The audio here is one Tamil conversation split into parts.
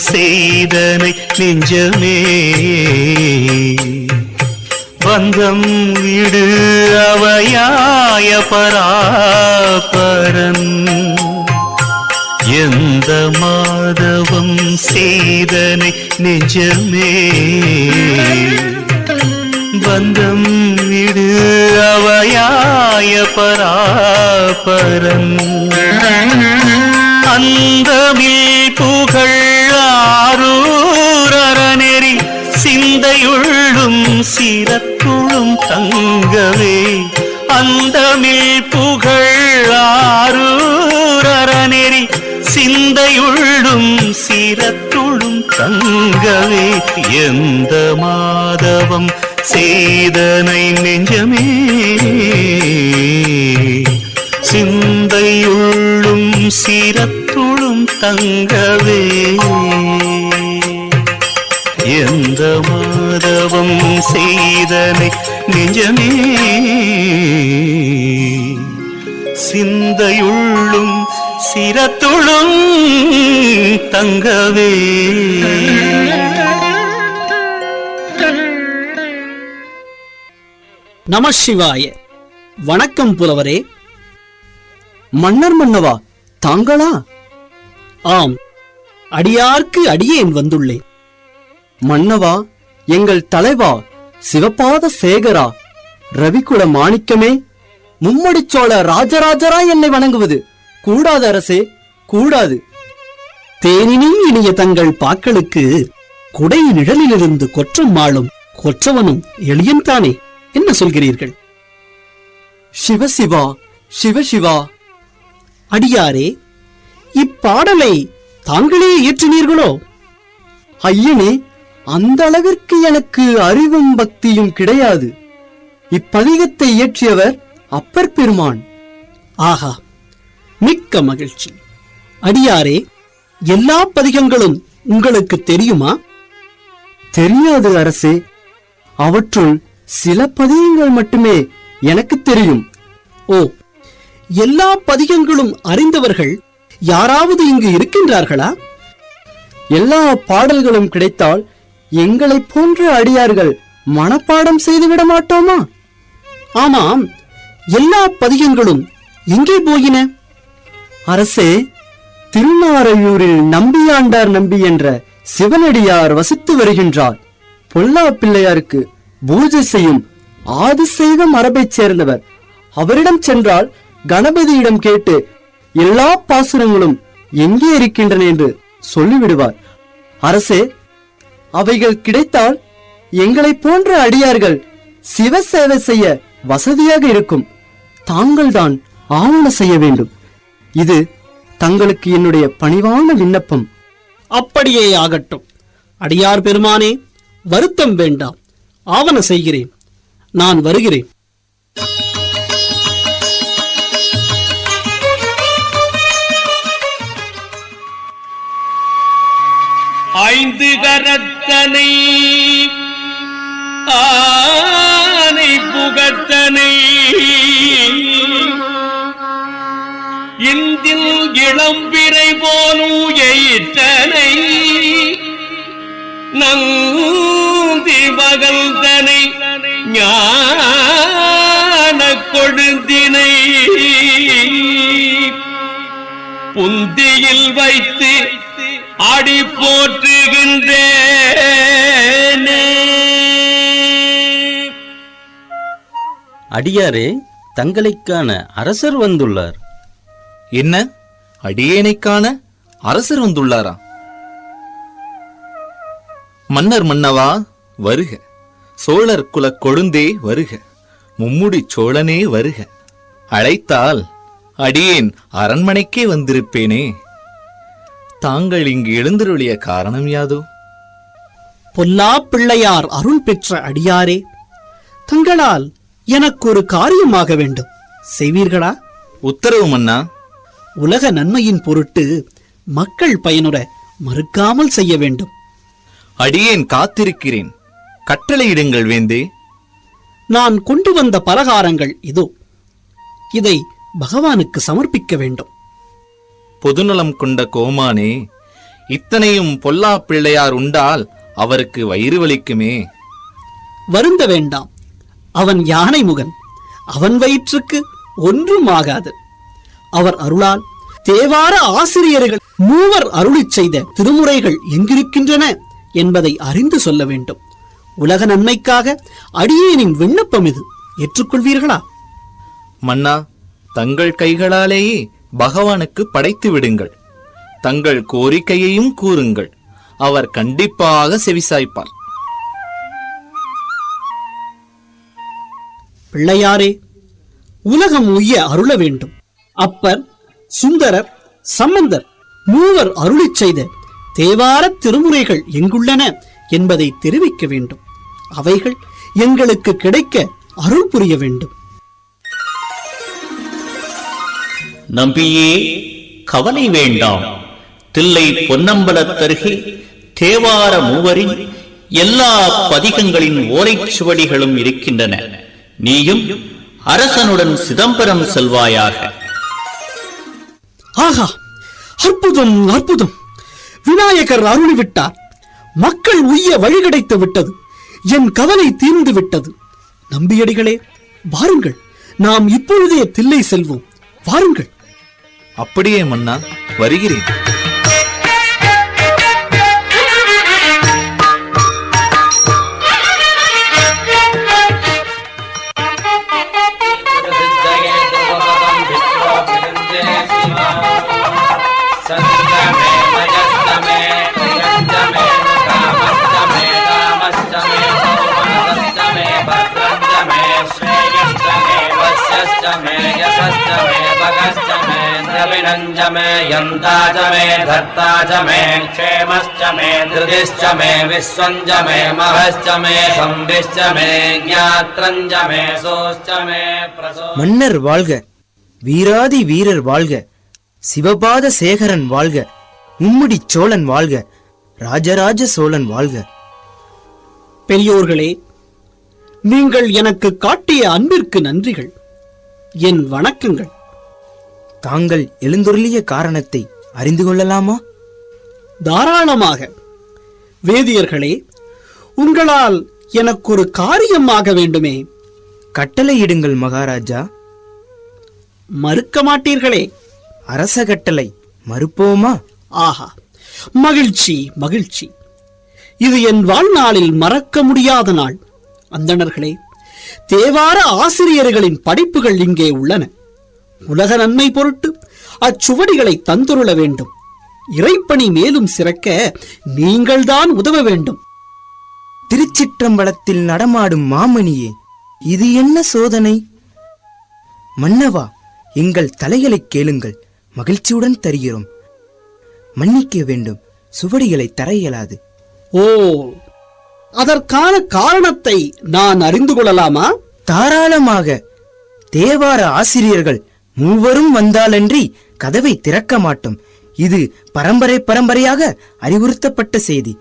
செய்தனை நெஞ்சமே பந்தம் விடு அவையாய பராபரன் எந்த மாதவம் செய்தனை நெஞ்சமே பந்தம் விடு அவையாய பராபரன் அந்தமில் புகழ் ஆரூரநெறி சிந்தையுள்ளும் சிரத்துளும் தங்கவே அந்தமில் புகழ் ஆரூரநெறி சிந்தையுள்ளும் சிரத்துளும் தங்கவே எந்த மாதவம் செய்தனை நெஞ்சமே சிந்தையுள்ளும் சிரத்துளும் தங்கவே எந்த மாதவம் செய்தனை நெஞ்சமே சிந்தையுள்ளும் சிரத்துளும் தங்கவே. நம சிவாய. வணக்கம் புலவரே. மன்னர் மன்னவா, தாங்களா? ஆம், அடியார்க்கு அடியேன் வந்துள்ளேன். மன்னவா, எங்கள் தலைவா, சிவபாத சேகரா, ரவிக்குல மாணிக்கமே, மும்மடிச்சோழ ராஜராஜரா என்னை வணங்குவது கூடாது அரசே, கூடாது. தேனினும் இனிய தங்கள் பாக்களுக்கு குடை நிழலிலிருந்து கொற்றம் மாளும் கொற்றவனும் எளியன்தானே, என்ன சொல்கிறீர்கள்? சிவசிவா, சிவசிவா. அடியாரே, இப்பாடலை தாங்களே இயற்றினீர்களோ? ஐயனே, அந்த அளவிற்கு எனக்கு அறிவும் பக்தியும் கிடையாது. இப்பதிகத்தை இயற்றியவர் அப்பர் பெருமான். ஆஹா, மிக்க மகிழ்ச்சி. அடியாரே, எல்லா பதிகங்களும் உங்களுக்கு தெரியுமா? தெரியாது அரசே. அவற்றுள் சில பதிகங்கள் மட்டுமே எனக்கு தெரியும். ஓ, எல்லா பதிகங்களும் அறிந்தவர்கள் யாராவது இங்கு இருக்கின்றார்களா? எல்லா பாடல்களும் கிடைத்தால் எங்களைப் போன்ற அடியார்கள் மனப்பாடம் செய்துவிட மாட்டோமா? ஆமாம், எல்லா பதிகங்களும் எங்கே போயின? அரசே, திருநாரையூரில் நம்பியாண்டார் நம்பி என்ற சிவனடியார் வசித்து வருகின்றார். பொல்லா பிள்ளையாருக்கு பூஜை செய்யும் ஆதிசைவ மரபைச் சேர்ந்தவர். அவரிடம் சென்றால் கணபதியிடம் கேட்டு எல்லா பாசுரங்களும் எங்கே இருக்கின்றன என்று சொல்லிவிடுவார். அரசே, அவைகள் கிடைத்தால் எங்களைப் போன்ற அடியார்கள் சிவ சேவை செய்ய வசதியாக இருக்கும். தாங்கள்தான் ஆவண செய்ய வேண்டும். இது தங்களுக்கு என்னுடைய பணிவான விண்ணப்பம். அப்படியே ஆகட்டும். அடியார் பெருமானே, வருத்தம் வேண்டாம், ஆவண செய்கிறேன். நான் வருகிறேன். ஐந்து கரத்தனை ஆனை புகத்தனை இந்தில் இளம்பிரை போலும் எயிற்றனை நந்தி மகள்தனை ஞான கொழுந்தினை புந்தியில் வைத்து ஆடி போற்றுகின்றேனே. அடியாரே, தங்களைக்கான அரசர் வந்துள்ளார். என்ன, அடியேனைக்கான அரசர் வந்துள்ளாரா? மன்னர் மன்னவா, வருக. சோழர் குலக் கொழுந்தே வருக. மும்முடி சோழனே வருக. அழைத்தால் அடியேன் அரண்மனைக்கே வந்திருப்பேனே. தாங்கள் இங்கு எழுந்தருளிய காரணம் யாதோ? பொல்லா பிள்ளையார் அருள் பெற்ற அடியாரே, தங்களால் எனக்கு ஒரு காரியமாக வேண்டும். செய்வீர்களா? உத்தரவு மன்னா. உலக நன்மையின் பொருட்டு மக்கள் பயனுற மறுக்காமல் செய்ய வேண்டும். அடியேன் காத்திருக்கிறேன். கட்டளையிடுங்கள் வேந்தே. நான் கொண்டு வந்த பலகாரங்கள் இதோ. இதை பகவானுக்கு சமர்ப்பிக்க வேண்டும். பொதுநலம் கொண்ட கோமானே, இத்தனையும் பொல்லா பிள்ளையார் உண்டால் அவருக்கு வயிறு வலிக்குமே. வருந்த வேண்டாம். அவன் யானை முகன். அவன் வயிற்றுக்கு ஒன்றும் ஆகாது. அவர் அருளால் தேவார ஆசிரியர்கள் மூவர் அருளிச் செய்த திருமுறைகள் எங்கிருக்கின்றன என்பதை அறிந்து சொல்ல வேண்டும். உலக நன்மைக்காக அடியேனின் விண்ணப்பம் இது. ஏற்றுக்கொள்வீர்களா? மன்னா, தங்கள் கைகளாலேயே பகவானுக்கு படைத்து விடுங்கள். தங்கள் கோரிக்கையையும் கூறுங்கள். அவர் கண்டிப்பாக செவிசாய்ப்பார். பிள்ளையாரே, உலகம் உய்ய அருள வேண்டும். அப்பர், சுந்தரர், சம்பந்தர் மூவர் அருளிச் செய்த தேவார திருமுறைகள் எங்குள்ளன என்பதை தெரிவிக்க வேண்டும். அவைகள் எங்களுக்கு கிடைக்க அருள் புரிய வேண்டும். நம்பியே, கவலை வேண்டாம். தில்லை பொன்னம்பலத்தருகே தேவார மூவரின் எல்லா பதிகங்களின் ஓலைச்சுவடிகளும் இருக்கின்றன. நீயும் அரசனுடன் சிதம்பரம் செல்வாயாக. ஆகா, அற்புதம் அற்புதம்! விநாயகர் அருளிவிட்டார். மக்கள் உய்ய வழி கிடைத்து விட்டது. என் கவலை தீர்ந்து விட்டது. நம்பியடிகளே, வாருங்கள், நாம் இப்பொழுதே தில்லை செல்வோம். வாருங்கள். அப்படியே மன்னா, வருகிறேன். मे यन्ताच मे धर्ताच मे क्षेमश्च मे धृतिश्च मे विश्वञ्च मे महश्च मे संविश्च मे ज्ञात्रञ्च मे सोश्च मे प्रसो. மன்னர் வாழ்க, வீராதி வீரர் வாழ்க, சிவபாத சேகரன் வாழ்க, மும்முடி சோழன் வாழ்க, ராஜராஜ சோழன் வாழ்க. பெரியோர்களே, நீங்கள் எனக்கு காட்டிய அன்பிற்கு நன்றிகள். என் வணக்கங்கள். தாங்கள் எழுந்துருளிய காரணத்தை அறிந்து கொள்ளலாமா? தாராளமாக. வேதியர்களே, உங்களால் எனக்கு ஒரு காரியமாக வேண்டுமே. கட்டளையிடுங்கள் மகாராஜா. மறுக்க மாட்டீர்களே? அரச கட்டளை, மறுப்போமா? ஆஹா, மகிழ்ச்சி மகிழ்ச்சி. இது என் வாழ்நாளில் மறக்க முடியாத நாள். அந்தணர்களே, தேவார ஆசிரியர்களின் படைப்புகள் இங்கே உள்ளன. உலக நன்மை பொருட்டு அச்சுவடிகளை தந்துருள வேண்டும். இறைப்பணி மேலும் சிறக்க நீங்கள்தான் உதவ வேண்டும். திருச்சிற்றம்பலத்தில் நடமாடும் மாமணியே, இது என்ன சோதனை? மன்னவா, எங்கள் தலைகளை கேளுங்கள், மகிழ்ச்சியுடன் தருகிறோம். மன்னிக்க வேண்டும், சுவடிகளை தர இயலாது. ஓ, அதற்கான காரணத்தை நான் அறிந்து கொள்ளலாமா? தாராளமாக. தேவார ஆசிரியர்கள் மூவரும் வந்தாலன்றி கதவை திறக்க மாட்டோம். இது பரம்பரை பரம்பரையாக அறிவுறுத்தப்பட்ட செய்தி.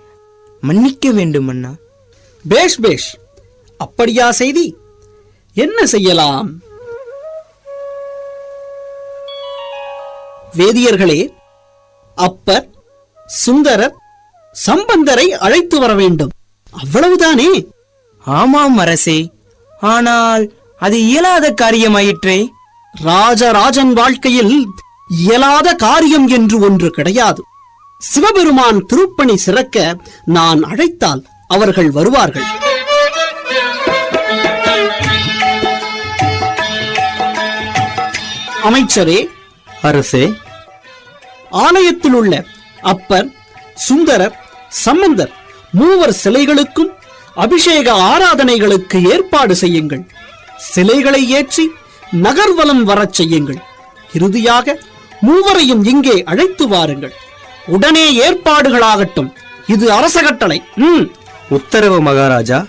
மன்னிக்க வேண்டும் அண்ணா. பேஷ் பேஷ். அப்படியா செய்தி? என்ன செய்யலாம்? வேதியர்களே, அப்பர், சுந்தரர், சம்பந்தரை அழைத்து வர வேண்டும். அவ்வளவுதானே? ஆமாம் அரசே, ஆனால் அது இயலாத காரியமாயிற்றே. ராஜராஜன் வாழ்க்கையில் இயலாத காரியம் என்று ஒன்று கிடையாது. சிவபெருமான் திருப்பணி சிறக்க நான் அழைத்தால் அவர்கள் வருவார்கள். அமைச்சரே, அரசே, ஆலயத்தில் உள்ள அப்பர், சுந்தரர், சம்பந்தர் மூவர் சிலைகளுக்கும் அபிஷேக ஆராதனைகளுக்கு ஏற்பாடு செய்யுங்கள். சிலைகளை ஏற்றி நகர்வலம் வரச் செய்யுங்கள். இறுதியாக மூவரையும் இங்கே அழைத்து வாருங்கள். உடனே ஏற்பாடுகளாகட்டும். இது அரச கட்டளை. உத்தரவு மகாராஜா.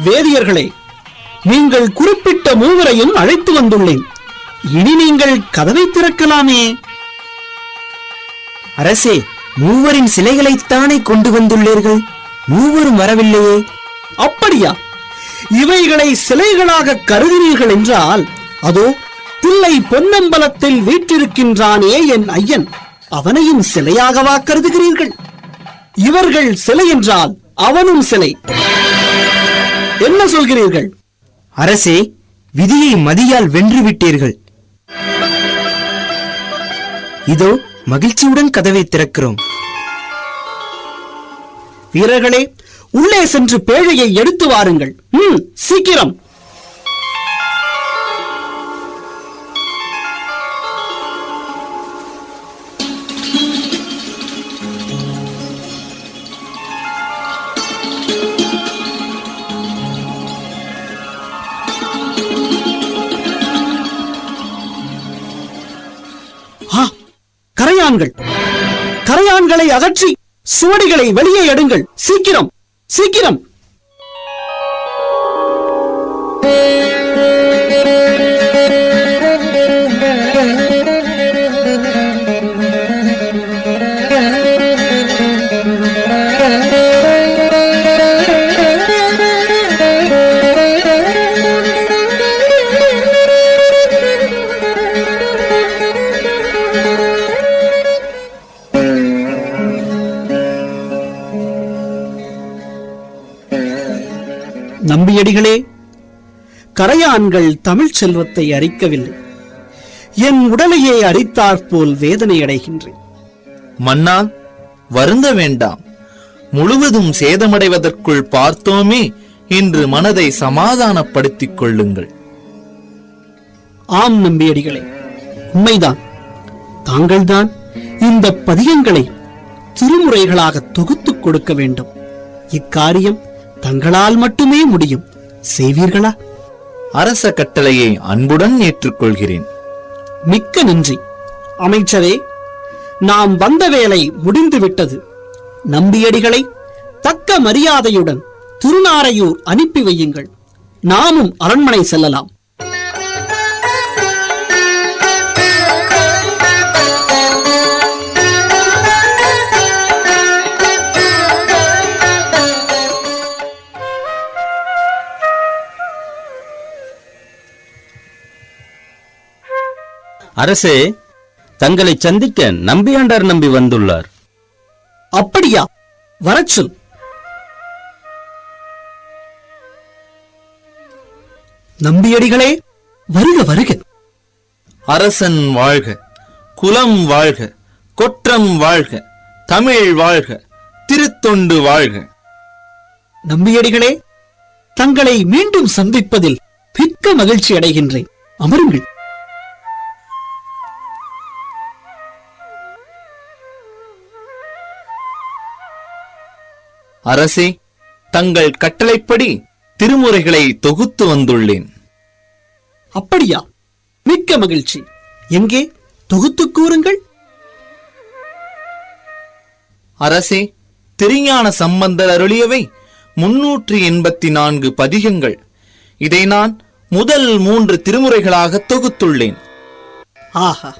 வேதியர்களே, நீங்கள் குறிப்பிட்ட மூவரையும் அழைத்து வந்துள்ளேன். இனி நீங்கள் கதவை திறக்கலாமே. அரசே, மூவரின் சிலைகளைத்தானே கொண்டு வந்துள்ளீர்கள், மூவரும் வரவில்லையே. அப்படியா? இவைகளை சிலைகளாக கருதினீர்கள் என்றால், அதோ தில்லை பொன்னம்பலத்தில் வீற்றிருக்கின்றானே என் ஐயன், அவனையும் சிலையாகவா கருதுகிறீர்கள்? இவர்கள் சிலை என்றால் அவனும் சிலை. என்ன சொல்கிறீர்கள்? அரசே, விதியை மதியால் வென்று விட்டீர்கள். இதோ மகிழ்ச்சியுடன் கதவை திறக்கிறோம். வீரர்களே, உள்ளே சென்று பேழையை எடுத்து வாருங்கள். சீக்கிரம். கரையான்கள், கரையான்களை அகற்றி சுவடிகளை வெளியே எடுங்கள். சீக்கிரம் சீக்கிரம். நம்பியடிகளே, கரையான்கள் தமிழ் செல்வத்தை அரிக்கவில்லை, என் உடலையே அரித்தாற்போல் வேதனை அடைகின்றேன். மன்னா, வருந்த வேண்டாம். முழுவதும் சேதமடைவதற்குள் பார்த்தோமே என்று மனதை சமாதானப்படுத்திக் கொள்ளுங்கள். ஆம் நம்பியடிகளே, உண்மைதான். தாங்கள்தான் இந்த பதிகங்களை திருமுறைகளாக தொகுத்துக் கொடுக்க வேண்டும். இக்காரியம் தங்களால் மட்டுமே முடியும். செய்வீர்களா? அரச கட்டளையை அன்புடன் ஏற்றுக்கொள்கிறேன். மிக்க நன்றி அமைச்சரே. நாம் வந்த வேலை முடிந்துவிட்டது. நம்பியடிகளை தக்க மரியாதையுடன் திருநாரையூர் அனுப்பி வையுங்கள். நாமும் அரண்மனை செல்லலாம். அரசே, தங்களை சந்திக்க நம்பியாண்டார் நம்பி வந்துள்ளார். அப்படியா? வரச் சொல். நம்பியடிகளே, வருக வருக. அரசன் வாழ்க, குலம் வாழ்க, கொற்றம் வாழ்க, தமிழ் வாழ்க, திருத்தொண்டு வாழ்க. நம்பியடிகளே, தங்களை மீண்டும் சந்திப்பதில் மிக்க மகிழ்ச்சி அடைகின்றேன். அமருங்கள். அரசே, தங்கள் கட்டளைப்படி திருமுறைகளை தொகுத்து வந்துள்ளேன். அப்படியா? மிக்க மகிழ்ச்சி. எங்கே தொகுத்து கூறுங்கள். அரசே, திருஞான சம்பந்தர் அருளியவை 384 பதிகங்கள். இதை நான் முதல் 3 திருமுறைகளாக தொகுத்துள்ளேன். ஆஹா,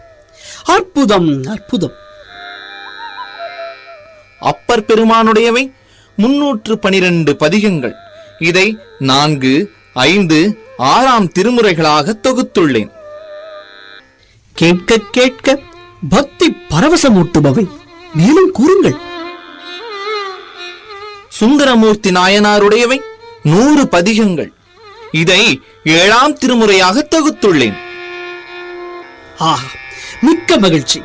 அற்புதம் அற்புதம். அப்பர் பெருமானுடையவை 312 பதிகங்கள். இதை 4, 5, 6ஆம் திருமுறைகளாக தொகுத்துள்ளேன். கேட்க கேட்க பக்தி பரவசமூட்டுபவை. மேலும் கூறுங்கள். சுந்தரமூர்த்தி நாயனாருடையவை 100 பதிகங்கள். இதை 7ஆம் திருமுறையாக தொகுத்துள்ளேன். ஆஹா, மிக்க மகிழ்ச்சி.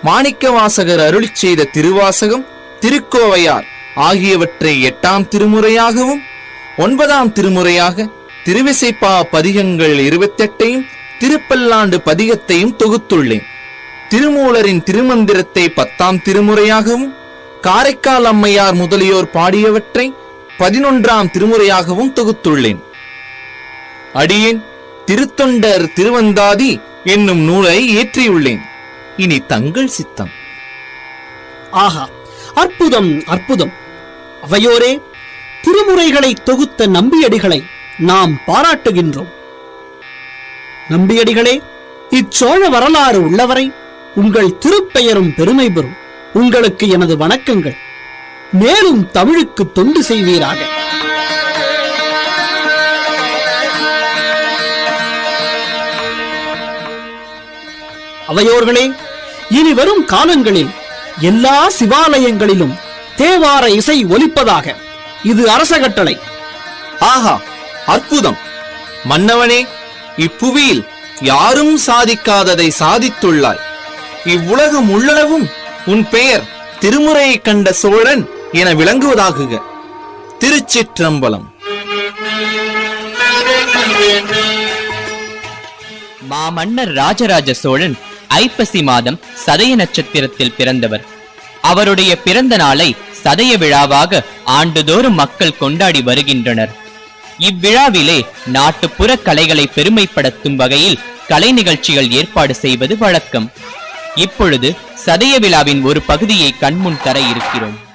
மாணிக்கவாசகர் அருளிச் செய்த திருவாசகம், திருக்கோவையார் ஆகியவற்றை 8ஆம் திருமுறையாகவும் 9ஆம் திருமுறையாக திருவிசைப்பா பதிகங்கள் 28ஐயும் திருப்பல்லாண்டு பதிகத்தையும் தொகுத்துள்ளேன். திருமூலரின் திருமந்திரத்தை 10ஆம் திருமுறையாகவும் காரைக்கால் அம்மையார் முதலியோர் பாடியவற்றை 11ஆம் திருமுறையாகவும் தொகுத்துள்ளேன். அடியேன் திருத்தொண்டர் திருவந்தாதி என்னும் நூலை ஏற்றியுள்ளேன். இனி தங்கள் சித்தம். ஆஹா, அற்புதம் அற்புதம். அவையோரே, திருமுறைகளை தொகுத்த நம்பியடிகளை நாம் பாராட்டுகின்றோம். நம்பியடிகளே, இச்சோழ வரலாறு உள்ளவரை உங்கள் திருப்பெயரும் பெருமை பெறும். உங்களுக்கு எனது வணக்கங்கள். மேலும் தமிழுக்கு தொண்டு செய்வீராக. அவையோர்களே, இனி வரும் காலங்களில் எல்லா சிவாலயங்களிலும் தேவார இசை ஒலிப்பதாக. இது அரச கட்டளை. ஆஹா, அற்புதம்! மன்னவனே, இப்புவியில் யாரும் சாதிக்காததை சாதித்துள்ளாய். இவ்வுலகம் உள்ளளவும் உன் பெயர் திருமுறையை கண்ட சோழன் என விளங்குவதாகுக. திருச்சிற்றம்பலம். மாமன்னர் ராஜராஜ சோழன் ஐப்பசி மாதம் சதய நட்சத்திரத்தில் பிறந்தவர். அவருடைய பிறந்த நாளை சதய விழாவாக ஆண்டுதோறும் மக்கள் கொண்டாடி வருகின்றனர். இவ்விழாவிலே நாட்டுப்புற கலைகளை பெருமைப்படுத்தும் வகையில் கலை நிகழ்ச்சிகள் ஏற்பாடு செய்வது வழக்கம். இப்பொழுது சதய விழாவின் ஒரு பகுதியை கண்முன் தர இருக்கிறோம்.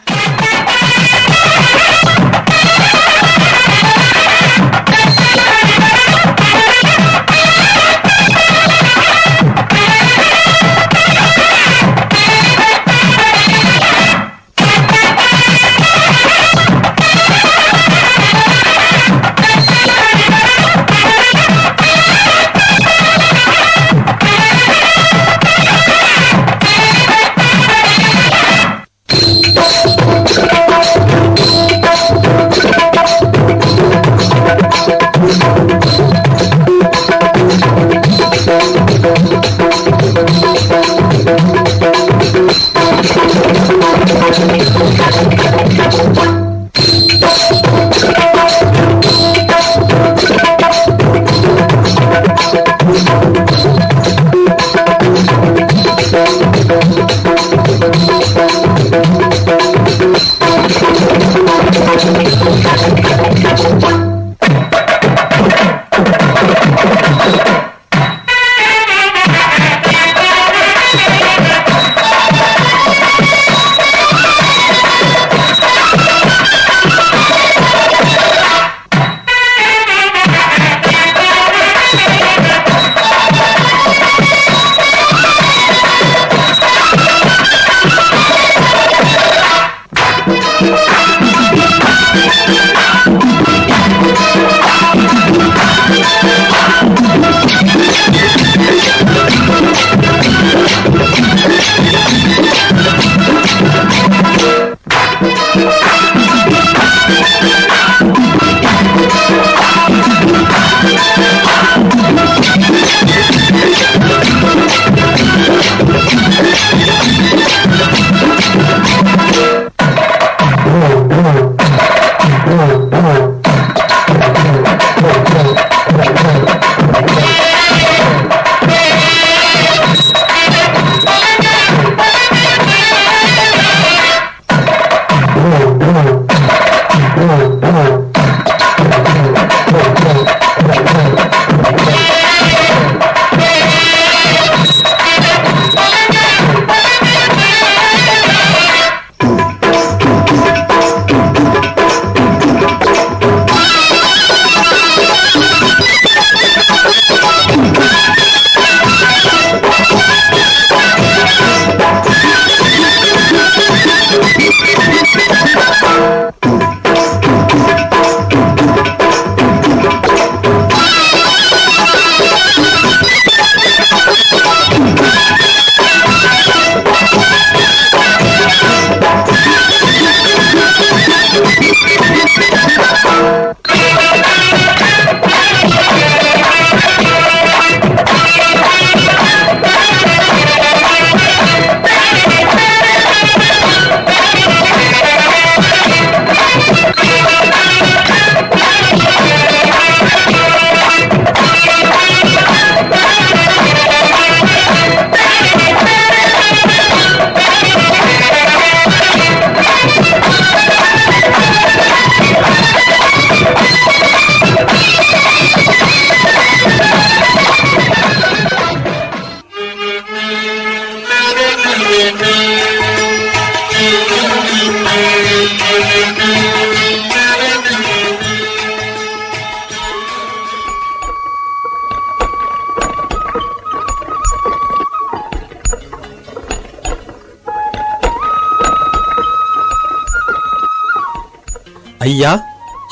ஐயா,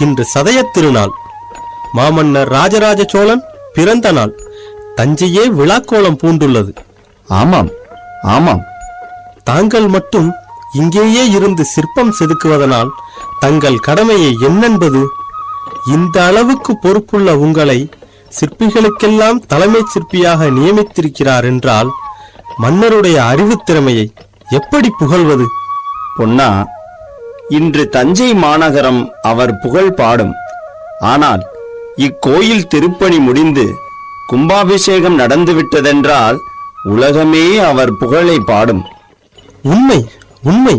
இன்று சதயத் திருநாள். மாமன்னர் ராஜராஜ சோழன் பிறந்த நாள். தஞ்சையே விழாக்கோலம் பூண்டுள்ளது. ஆமாம் ஆமாம். தாங்கள் மட்டும் இங்கேயே இருந்து சிற்பம் செதுக்குவதனால் தங்கள் கடமையை என்னென்பது? இந்த அளவுக்கு பொறுப்புள்ள உங்களை சிற்பிகளுக்கெல்லாம் தலைமை சிற்பியாக நியமித்திருக்கிறார் என்றால் மன்னருடைய அறிவுத் திறமையை எப்படி புகழ்வது? பொன்னா, இன்று தஞ்சை மாநகரம் அவர் புகழ் பாடும். ஆனால் இக்கோயில் திருப்பணி முடிந்து கும்பாபிஷேகம் நடந்துவிட்டதென்றால் உலகமே அவர் புகழை பாடும். உண்மை உண்மை,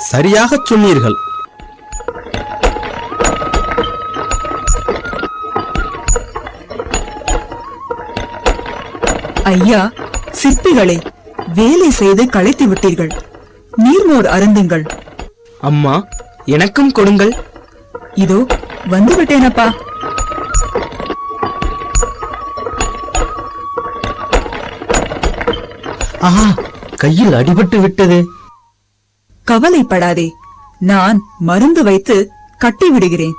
சரியாகச் சொன்னீர்கள். ஐயா, சிற்பிகளை வேலை செய்து களைத்து விட்டீர்கள். நீர்மோர் அருந்துங்கள். அம்மா, எனக்கும் கொடுங்கள். இதோ வந்துவிட்டேனப்பா. ஆஹா, கையில் அடிபட்டு விட்டது. கவலைப்படாதே, நான் மருந்து வைத்து கட்டி விடுகிறேன்.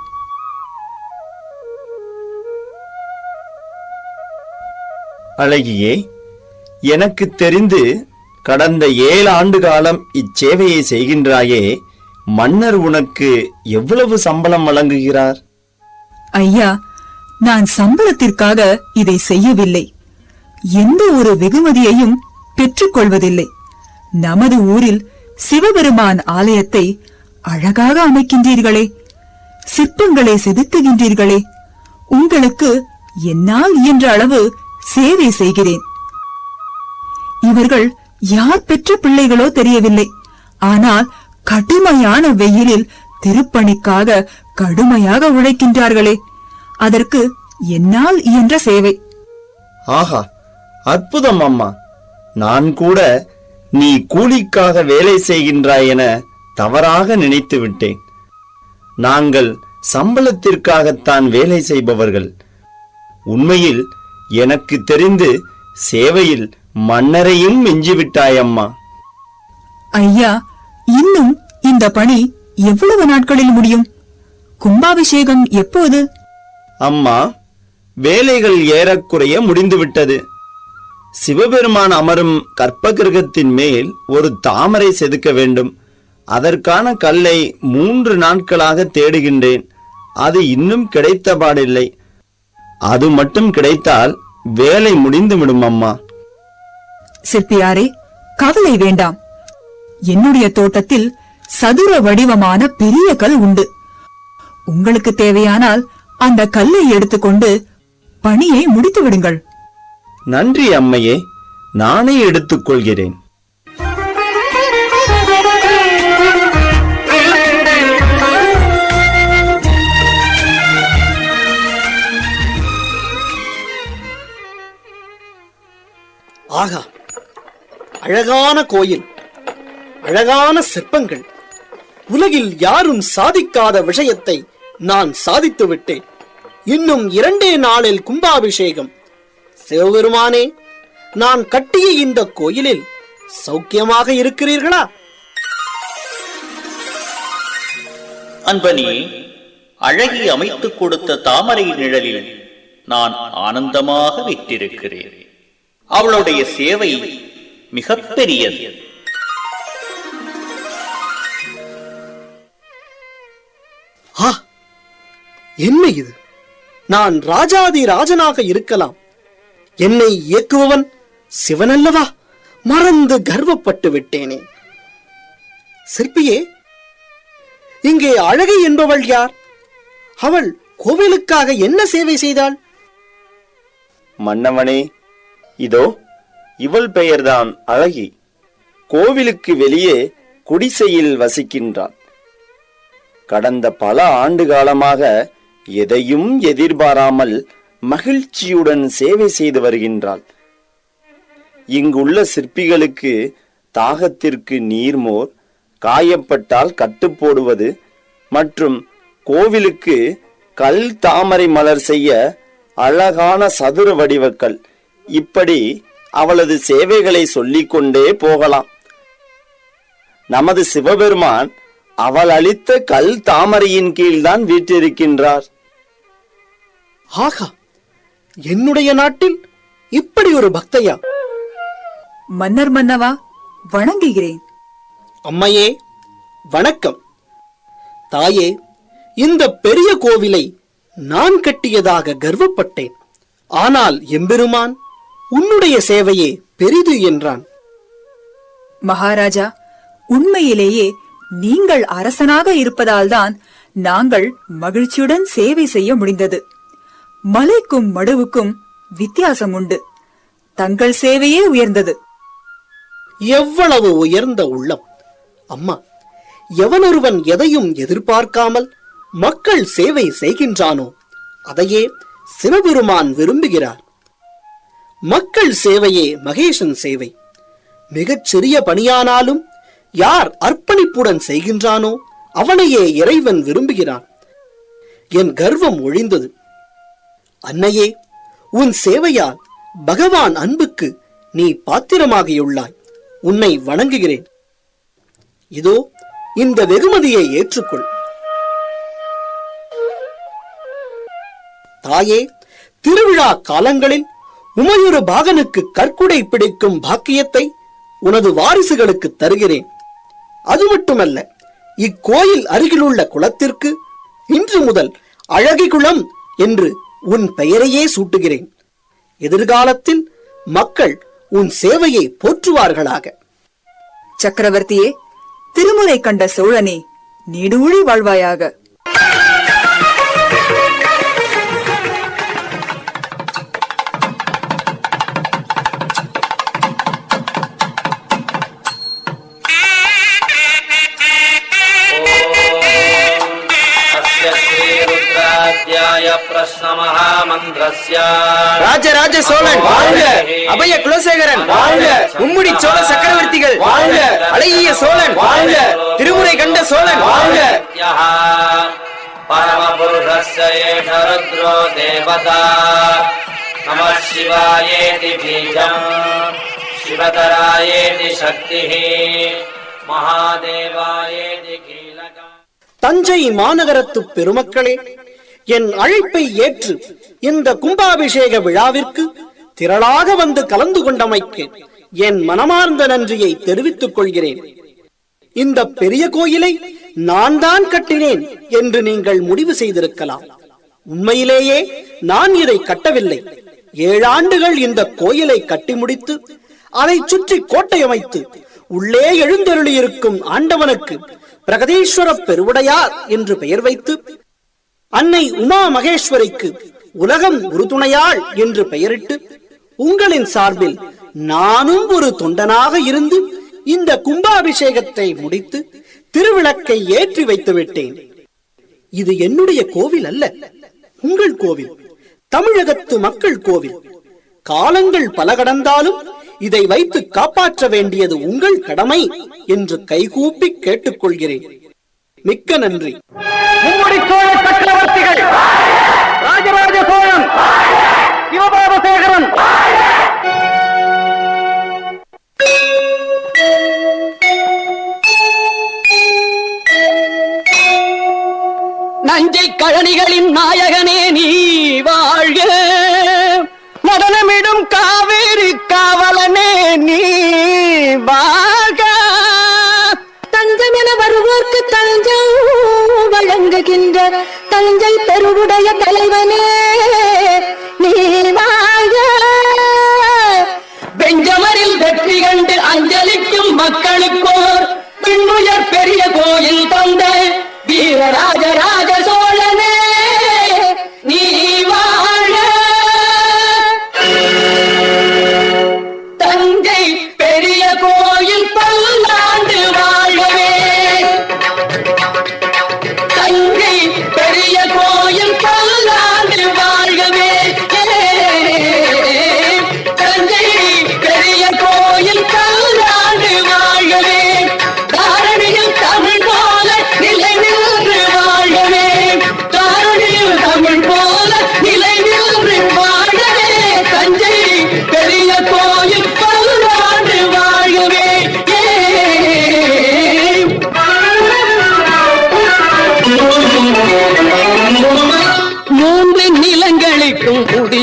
அழகியே, எனக்கு தெரிந்து கடந்த 7 ஆண்டு காலம் இச்சேவையை செய்கின்றாயே, மன்னர் உனக்கு எவ்வளவு சம்பளம் வழங்குகிறார்? ஐயா, நான் சம்பளத்திற்காக இதை செய்யவில்லை. எந்த ஒரு வெகுமதியையும் பெற்றுக் கொள்வதில்லை. நமது ஊரில் சிவபெருமான் ஆலயத்தை அழகாக அமைக்கின்றீர்களே, சிற்பங்களை செதுக்குகின்றீர்களே, உங்களுக்கு என்னால் இயன்ற அளவு சேவை செய்கிறேன். இவர்கள் யார் பெற்ற பிள்ளைகளோ தெரியவில்லை. ஆனால் கடுமையான வெயிலில் திருப்பணிக்காக கடுமையாக உழைக்கின்றார்களே, அதற்கு என்னால் இயன்ற சேவை. ஆஹா, அற்புதம் அம்மா. நான் கூட நீ கூலிக்காக வேலை செய்கின்றாய் என தவறாக நினைத்து விட்டேன். நாங்கள் சம்பளத்திற்காகத்தான் வேலை செய்பவர்கள். உண்மையில் எனக்கு தெரிந்து சேவையில் மன்னரையும் மிஞ்சிவிட்டாயம்மா. ஐயா, இன்னும் இந்த பணி எவ்வளவு நாட்களில் முடியும்? கும்பாபிஷேகம் எப்போது? அம்மா, வேலைகள் ஏறக்குறைய முடிந்துவிட்டது. சிவபெருமான் அமரும் கற்பகிரகத்தின் மேல் ஒரு தாமரை செதுக்க வேண்டும். அதற்கான கல்லை 3 நாட்களாக தேடுகின்றேன். அது இன்னும் கிடைத்தபாடில்லை. அது மட்டும் கிடைத்தால் வேலை முடிந்துவிடும் அம்மா. சிற்பியாரே, கவலை வேண்டாம். என்னுடைய தோட்டத்தில் சதுர வடிவமான பெரிய கல் உண்டு. உங்களுக்கு தேவையானால் அந்த கல்லை எடுத்துக்கொண்டு பணியை முடித்து விடுங்கள். நன்றி அம்மையே, நானே எடுத்துக்கொள்கிறேன். ஆகா, அழகான கோயில், அழகான சிற்பங்கள். உலகில் யாரும் சாதிக்காத விஷயத்தை நான் சாதித்து விட்டேன். இன்னும் 2 நாளில் கும்பாபிஷேகம். சிவபெருமானே, நான் கட்டிய இந்த கோயிலில் சௌக்கியமாக இருக்கிறீர்களா? அன்பனே, அழகி அமைத்துக் கொடுத்த தாமரை நிழலில் நான் ஆனந்தமாக விட்டிருக்கிறேன். அவளுடைய சேவை மிகப்பெரியது. என்ன இது? நான் ராஜாதி ராஜனாக இருக்கலாம். என்னை இயக்குபவன் சிவனல்லவா? மறந்து கர்வப்பட்டு விட்டேனே. சிற்பியே, இங்கே அழகை என்பவள் யார்? அவள் கோவிலுக்காக என்ன சேவை செய்தாள்? மன்னவனே, இதோ இவள் பெயர்தான் அழகி. கோவிலுக்கு வெளியே குடிசையில் வசிக்கின்றாள். கடந்த பல ஆண்டு காலமாக எதையும் எதிர்பாராமல் மகிழ்ச்சியுடன் சேவை செய்து வருகின்றாள். இங்குள்ள சிற்பிகளுக்கு தாகத்திற்கு நீர்மோர், காயப்பட்டால் கட்டு போடுவது மற்றும் கோவிலுக்கு கல் தாமரை மலர் செய்ய அழகான சதுர வடிவக்கல், இப்படி அவளது சேவைகளை சொல்லிக்கொண்டே போகலாம். நமது சிவபெருமான் அவள் அளித்த கல் தாமரையின் கீழ்தான் வீற்றிருக்கின்றார். ஆகா, என்னுடைய நாட்டில் இப்படி ஒரு பக்தையா? மன்னர் மன்னவா, வணங்குகிறேன். அம்மையே வணக்கம். தாயே, இந்த பெரிய கோவிலை நான் கட்டியதாக கர்வப்பட்டேன். ஆனால் எம்பெருமான் உன்னுடைய சேவையே பெரிது என்றான். மகாராஜா, உண்மையிலேயே நீங்கள் அரசனாக இருப்பதால்தான் நாங்கள் மகிழ்ச்சியுடன் சேவை செய்ய முடிந்தது. மலைக்கும் மடுவுக்கும் வித்தியாசம் உண்டு. தங்கள் சேவையே உயர்ந்தது. எவ்வளவு உயர்ந்த உள்ளம்! அம்மா, எவனொருவன் எதையும் எதிர்பார்க்காமல் மக்கள் சேவை செய்கின்றானோ அதையே சிவபெருமான் விரும்புகிறார். மக்கள் சேவையே மகேசன் சேவை. மிகச் சிறிய பணியானாலும் யார் அர்ப்பணிப்புடன் செய்கின்றானோ அவனையே இறைவன் விரும்புகிறான். என் கர்வம் ஒழிந்தது. அன்னையே, உன் சேவையால் பகவான் அன்புக்கு நீ பாத்திரமாகியுள்ளாய். உன்னை வணங்குகிறேன். இதோ இந்த வெகுமதியை ஏற்றுக்கொள். தாயே, திருவிழா காலங்களில் உமையொரு பாகனுக்கு கற்குடை பிடிக்கும் பாக்கியத்தை உனது வாரிசுகளுக்கு தருகிறேன். அது மட்டுமல்ல, இக்கோயில் அருகிலுள்ள குளத்திற்கு இன்று முதல் அழகி குளம் என்று உன் பெயரையே சூட்டுகிறேன். எதிர்காலத்தில் மக்கள் உன் சேவையை போற்றுவார்களாக. சக்கரவர்த்தியே, திருமுறை கண்ட சோழனே, நீடூழி வாழ்வாயாக. ராஜராஜ சோழன் வாழ்க! அபய குலசேகரன் வாழ்க! மும்முடி சோழ சக்கரவர்த்திகள் வாழ்க! அழகிய சோழன் வாழ்க! திருமுறை கண்ட சோழன் வாழ்க! பரமபுருஷஸ்ய ஏஷ ருத்ரோ தேவதா நமः சிவாயேதி பீஜம் சிவதராயேதி சக்திः மகாதேவாயேதி கீலகம். தஞ்சை மாநகரத்து பெருமக்களே, என் அழைப்பை ஏற்று இந்த கும்பாபிஷேக விழாவிற்கு திரளாக வந்து கலந்து கொண்டமைக்கு என் மனமார்ந்த நன்றியை தெரிவித்துக் கொள்கிறேன். இந்த பெரிய கோயிலை நான் தான் கட்டினேன் என்று நீங்கள் முடிவு செய்திருக்கலாம். உண்மையிலேயே நான் இதை கட்டவில்லை. 7 ஆண்டுகள் இந்த கோயிலை கட்டி முடித்து அதை சுற்றி கோட்டை அமைத்து உள்ளே எழுந்தருளியிருக்கும் ஆண்டவனுக்கு பிரகதீஸ்வர பெருவுடையார் என்று பெயர் வைத்து அன்னை உமா மகேஸ்வரிக்கு உலகம் உறுதுணையாள் என்று பெயரிட்டு உங்களின் சார்பில் நானும் ஒரு தொண்டனாக இருந்து இந்த கும்பாபிஷேகத்தை முடித்து திருவிளக்கை ஏற்றி வைத்து விட்டேன். இது என்னுடைய கோவில் அல்ல, உங்கள் கோவில், தமிழகத்து மக்கள் கோவில். காலங்கள் பல கடந்தாலும் இதை வைத்து காப்பாற்ற வேண்டியது உங்கள் கடமை என்று கைகூப்பி கேட்டுக்கொள்கிறேன். மிக்க நன்றி. மும்முடி சோழ சக்கரவர்த்திகள், ராஜராஜ சோழன், சிவபாதசேகரன். நஞ்சை கழனிகளின் நாயகனே நீ வாழ்க, நடனமிடும் காவேரி காவலனே நீ வாழ்க. தஞ்சம் என வருவோர்க்கு தஞ்சம் வழங்குகின்ற தஞ்சை பெருவுடைய தலைவனே நீ வாழ்க. பெஞ்சமரில் வெற்றி கண்டு அஞ்சலிக்கும் மக்களுக்கோர் பின்னுயர் பெரிய கோயில் தந்த வீரராஜராஜ சோழனே நீ வாழ. தஞ்சை பெரிய கோயில் பல்லாண்டு வாழ்கவே, தஞ்சை பெரிய கோயில் பல்லாண்டு வாழ்கவே, தஞ்சை பெரிய கோயில் பல்லாண்டு வாழ்கவே.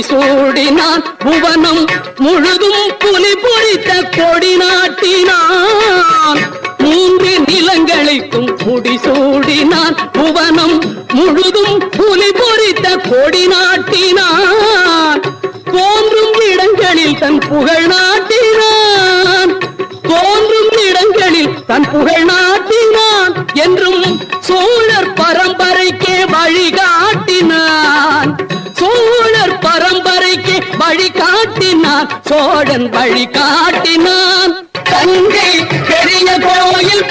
முடிசூடினான் புவனம் முழுதும் புலி பொறித்த கொடி நாட்டினான் 3 நிலங்களுக்கும் முடிசூடினான் புவனம் முழுதும் புலி பொறித்த கொடி நாட்டினான் தோன்றும் இடங்களில் தன் புகழ் நாட்டினான் தோன்றும் இடங்களில் தன் புகழ் நாட்டினான் என்றும் சோழர் பரம்பரைக்கே வழிகாட்டினான் சோழர் பரம்பரைக்கு வழிகாட்டினான் சோழன் வழிகாட்டினான் தஞ்சை பெரிய கோயில்